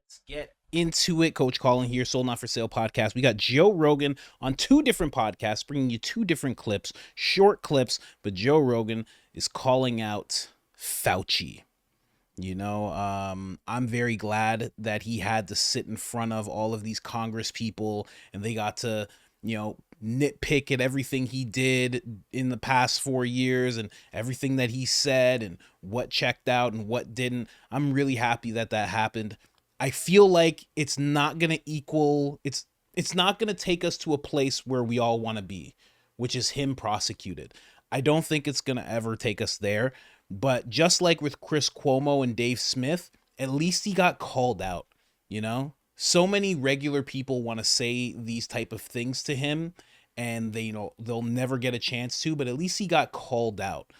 Let's get into it. Coach Colin here, Sold Not For Sale podcast. We got Joe Rogan on two different podcasts, bringing you two different clips, short clips, but Joe Rogan is calling out Fauci. You know, I'm very glad that he had to sit in front of all of these Congress people and they got to, nitpick at everything he did in the past 4 years and everything that he said and what checked out and what didn't. I'm really happy that that happened. I feel like it's not going to equal, it's not going to take us to a place where we all want to be, which is him prosecuted. I don't think it's going to ever take us there. But just like with Chris Cuomo and Dave Smith, at least he got called out, So many regular people want to say these type of things to him and they'll never get a chance to, but at least he got called out.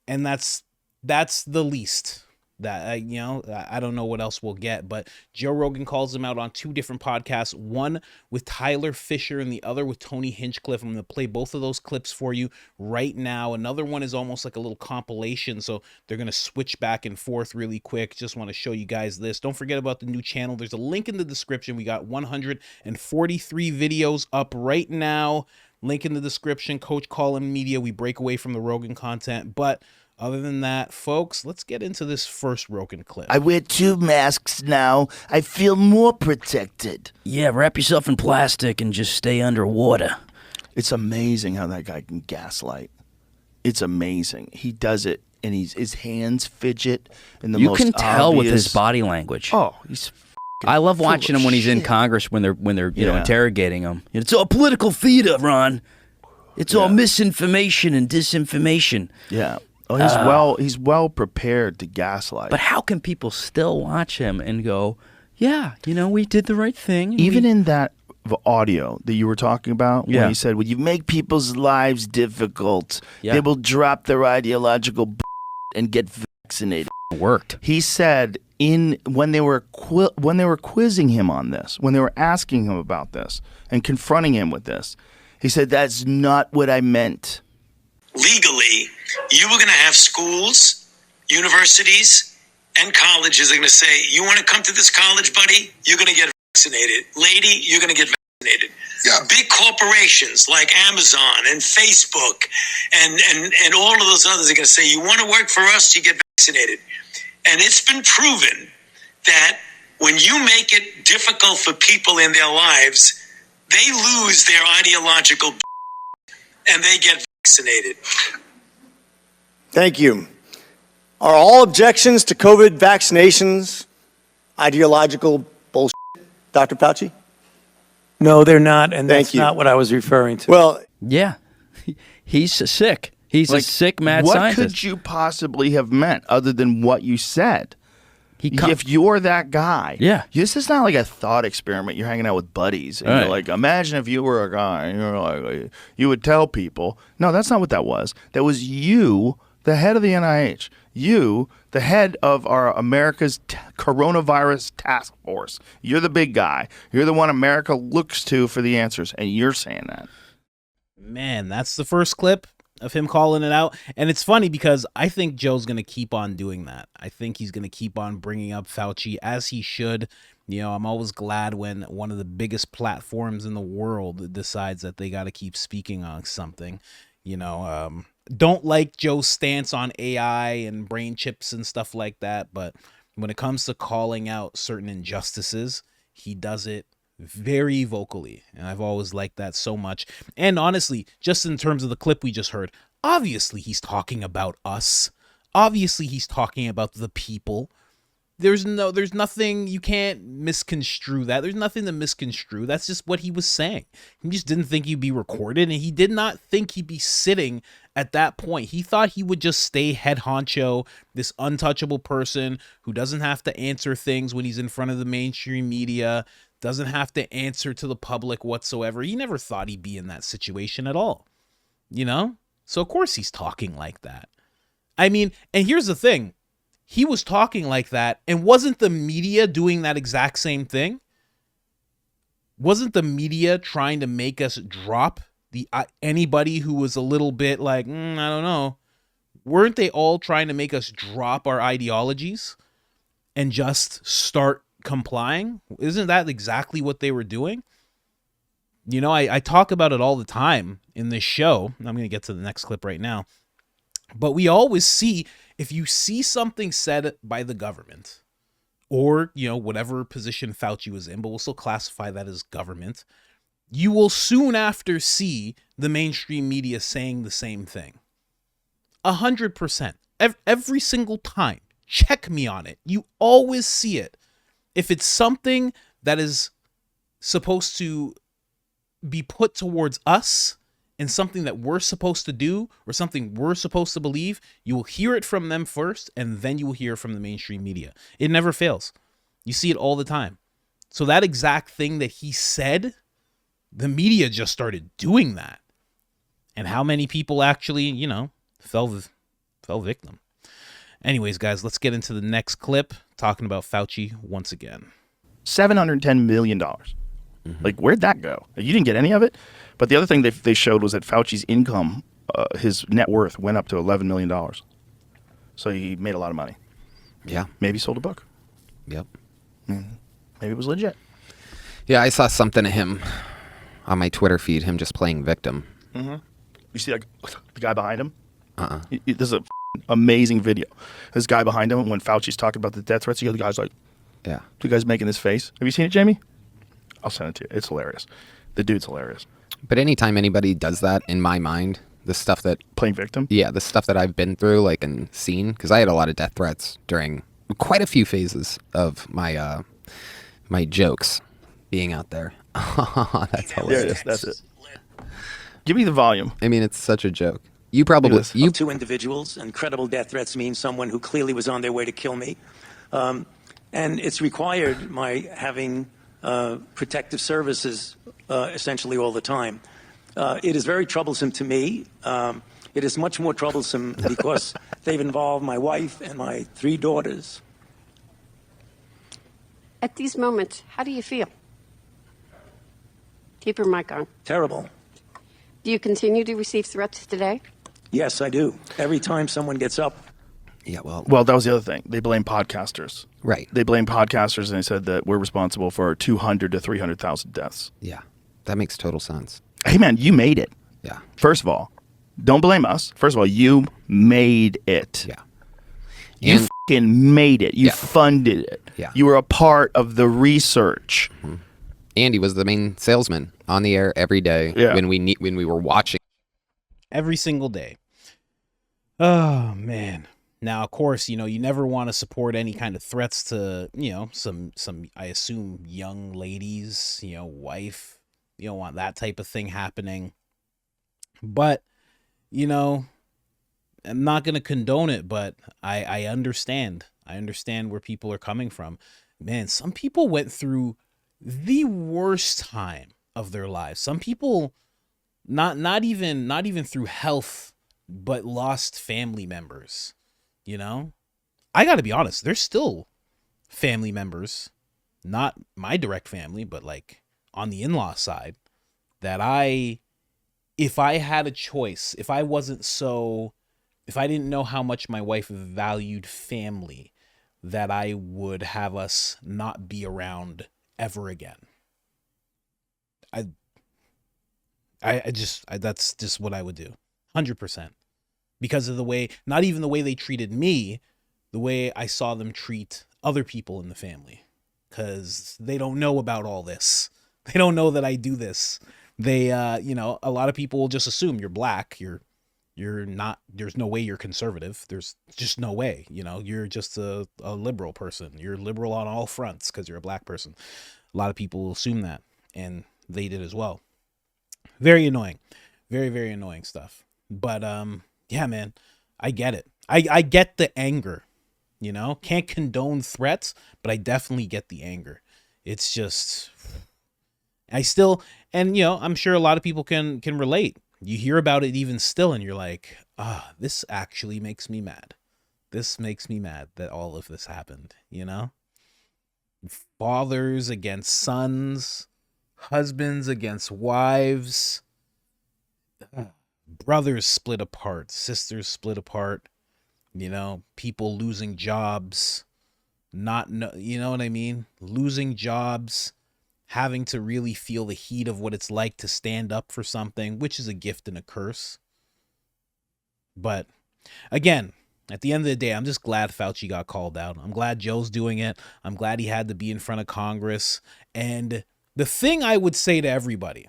And that's the least that I don't know what else we'll get, but Joe Rogan calls him out on two different podcasts, one with Tyler Fischer and the other with Tony Hinchcliffe. I'm going to play both of those clips for you right now. Another one is almost like a little compilation, so they're going to switch back and forth really quick. Just want to show you guys this. Don't forget about the new channel. There's a link in the description. We got 143 videos up right now. Link in the description. Coach Colin Media. We break away from the Rogan content, but other than that, folks, let's get into this first Rogan clip. I wear 2 masks now. I feel more protected. Yeah, wrap yourself in plastic and just stay underwater. It's amazing how that guy can gaslight. It's amazing. He does it, and his hands fidget in the most You can tell obvious... with his body language. Oh, he's I love watching him when he's in Congress when they're interrogating him. It's all political theater, Ron. It's all misinformation and disinformation. Yeah. Oh, he's well prepared to gaslight. But how can people still watch him and go, yeah, we did the right thing? Even in that audio that you were talking about, when he said, well, you make people's lives difficult, they will drop their ideological and get vaccinated. It worked. He said when they were quizzing him on this, when they were asking him about this and confronting him with this, he said, that's not what I meant. Legally, you were going to have schools, universities, and colleges are going to say, you want to come to this college, buddy? You're going to get vaccinated. Lady, you're going to get vaccinated. Yeah. Big corporations like Amazon and Facebook and all of those others are going to say, you want to work for us, you get vaccinated. And it's been proven that when you make it difficult for people in their lives, they lose their ideological and they get vaccinated. Thank you. Are all objections to COVID vaccinations ideological bullshit, Dr. Fauci? No, they're not, and that's not what I was referring to. Well, yeah, he's sick. He's a sick mad scientist. What could you possibly have meant other than what you said? If you're that guy, this is not like a thought experiment. You're hanging out with buddies, and you're like, imagine if you were a guy, and you're like, you would tell people. No, that's not what that was. That was you, the head of the NIH. You, the head of our America's coronavirus task force. You're the big guy. You're the one America looks to for the answers, and you're saying that. Man, that's the first clip of him calling it out. And it's funny because I think Joe's going to keep on doing that. I think he's going to keep on bringing up Fauci, as he should. I'm always glad when one of the biggest platforms in the world decides that they got to keep speaking on something. Don't like Joe's stance on AI and brain chips and stuff like that, but when it comes to calling out certain injustices, he does it very vocally, and I've always liked that so much. And honestly, just in terms of the clip we just heard, obviously he's talking about us. Obviously he's talking about the people. There's nothing, you can't misconstrue that. There's nothing to misconstrue. That's just what he was saying. He just didn't think he'd be recorded, and he did not think he'd be sitting at that point. He thought he would just stay head honcho, this untouchable person who doesn't have to answer things when he's in front of the mainstream media, doesn't have to answer to the public whatsoever. He never thought he'd be in that situation at all, So of course he's talking like that. I mean, and here's the thing. He was talking like that, and wasn't the media doing that exact same thing? Wasn't the media trying to make us drop anybody who was a little bit like, I don't know? Weren't they all trying to make us drop our ideologies and just start complying? Isn't that exactly what they were doing? You know, I talk about it all the time in this show. I'm going to get to the next clip right now. But we always see, if you see something said by the government, or, you know, whatever position Fauci was in, but we'll still classify that as government, you will soon after see the mainstream media saying the same thing. 100%. Every single time. Check me on it. You always see it. If it's something that is supposed to be put towards us and something that we're supposed to do or something we're supposed to believe, you will hear it from them first, and then you will hear from the mainstream media. It never fails. You see it all the time. So that exact thing that he said, the media just started doing that. And how many people actually, you know, fell victim. Anyways, guys, let's get into the next clip talking about Fauci once again. $710 million. Like, where'd that go? You didn't get any of it? But the other thing they showed was that Fauci's income, his net worth, went up to $11 million. So he made a lot of money. Yeah. Maybe he sold a book. Yep. Maybe it was legit. Yeah, I saw something of him on my Twitter feed, him just playing victim. Mm-hmm. You see, like, the guy behind him? There's a amazing video. This guy behind him, when Fauci's talking about the death threats, the other guy's like, yeah. The guy's making this face. Have you seen it, Jamie? I'll send it to you. It's hilarious. The dude's hilarious. But anytime anybody does that, in my mind, the stuff that... Playing victim? Yeah, the stuff that I've been through, like, and seen, because I had a lot of death threats during quite a few phases of my my jokes being out there. That's hilarious. That's it. Give me the volume. I mean, it's such a joke. You probably... Two individuals, and credible death threats mean someone who clearly was on their way to kill me. And it's required my having protective services essentially all the time. It is very troublesome to me. It is much more troublesome because they've involved my wife and my 3 daughters. At these moments, how do you feel? Keep your mic on. Terrible. Do you continue to receive threats today? Yes, I do. Every time someone gets up. Yeah, well, that was the other thing. They blame podcasters. Right. They blame podcasters, and they said that we're responsible for 200 to 300,000 deaths. Yeah, that makes total sense. Hey, man, you made it. Yeah. First of all, don't blame us. First of all, you made it. Yeah. You fucking made it. You funded it. Yeah. You were a part of the research. Mm-hmm. Andy was the main salesman on the air every day when we were watching. Every single day. Oh, man. Now, of course, you know, you never want to support any kind of threats to, you know, some I assume young ladies, you know, wife. You don't want that type of thing happening. But, you know, I'm not going to condone it, but I understand. I understand where people are coming from. Man, some people went through the worst time of their lives. Some people not even through health, but lost family members. You know, I got to be honest, there's still family members, not my direct family, but like on the in-law side, that if I had a choice, if I didn't know how much my wife valued family, that I would have us not be around ever again. That's just what I would do. 100%. Because of the way, not even the way they treated me, the way I saw them treat other people in the family. Because they don't know about all this. They don't know that I do this. They, you know, a lot of people will just assume you're black. You're not, there's no way you're conservative. There's just no way, you know, you're just a liberal person. You're liberal on all fronts because you're a black person. A lot of people will assume that, and they did as well. Very annoying. Very, very annoying stuff. But, yeah, man, I get it. I get the anger, you know, can't condone threats, but I definitely get the anger. It's just, and you know, I'm sure a lot of people can relate. You hear about it even still, and you're like, this actually makes me mad. This makes me mad that all of this happened, you know? Fathers against sons, husbands against wives, brothers split apart, sisters split apart, you know, people losing jobs, not know, you know what I mean? Losing jobs, having to really feel the heat of what it's like to stand up for something, which is a gift and a curse. But again, at the end of the day, I'm just glad Fauci got called out. I'm glad Joe's doing it. I'm glad he had to be in front of Congress. And the thing I would say to everybody,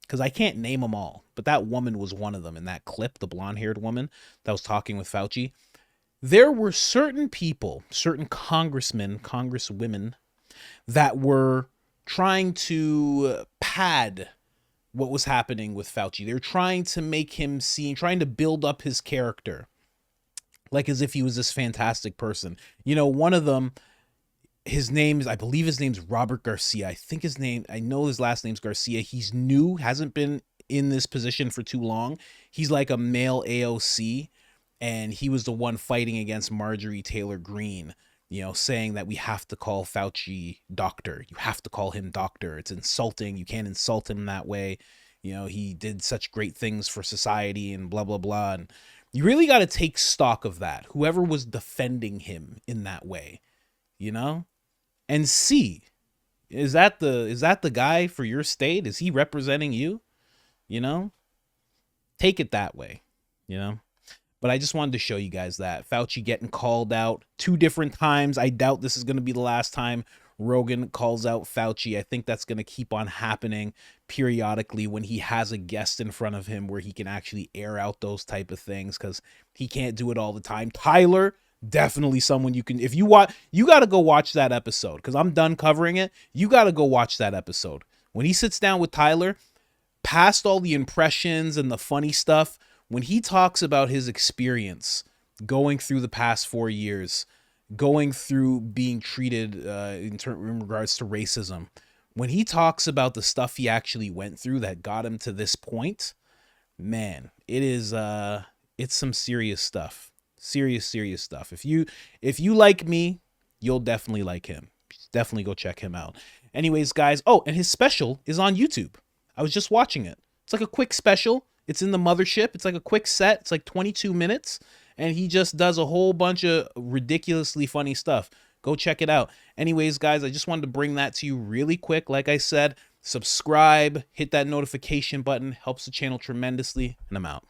because I can't name them all, but that woman was one of them in that clip, the blonde-haired woman that was talking with Fauci. There were certain people, certain congressmen, congresswomen, that were trying to pad what was happening with Fauci. They're trying to make him seem, trying to build up his character, like as if he was this fantastic person. You know, one of them, his name is, I believe his name's Robert Garcia. I know his last name's Garcia. He's new, hasn't been in this position for too long. He's like a male AOC, and he was the one fighting against Marjorie Taylor Greene, you know, saying that we have to call Fauci doctor. You have to call him doctor. It's insulting. You can't insult him that way. You know, he did such great things for society and blah, blah, blah. And you really got to take stock of that, whoever was defending him in that way, you know, and see, is that the guy for your state? Is he representing you? You know, take it that way, you know. But I just wanted to show you guys that Fauci getting called out 2 different times. I doubt this is going to be the last time Rogan calls out Fauci. I think that's going to keep on happening periodically when he has a guest in front of him where he can actually air out those type of things, because he can't do it all the time. Tyler, definitely someone you can, if you watch, you got to go watch that episode, because I'm done covering it. You got to go watch that episode. When he sits down with Tyler, past all the impressions and the funny stuff, when he talks about his experience going through the past 4 years, going through being treated in regards to racism, when he talks about the stuff he actually went through that got him to this point, man, it is it's some serious stuff. Serious stuff. If you like me, you'll definitely like him. Definitely go check him out. Anyways, guys, oh, and his special is on YouTube. I was just watching it. It's like a quick special. It's in the mothership. It's like a quick set. It's like 22 minutes. And he just does a whole bunch of ridiculously funny stuff. Go check it out. Anyways, guys, I just wanted to bring that to you really quick. Like I said, subscribe, hit that notification button. Helps the channel tremendously. And I'm out.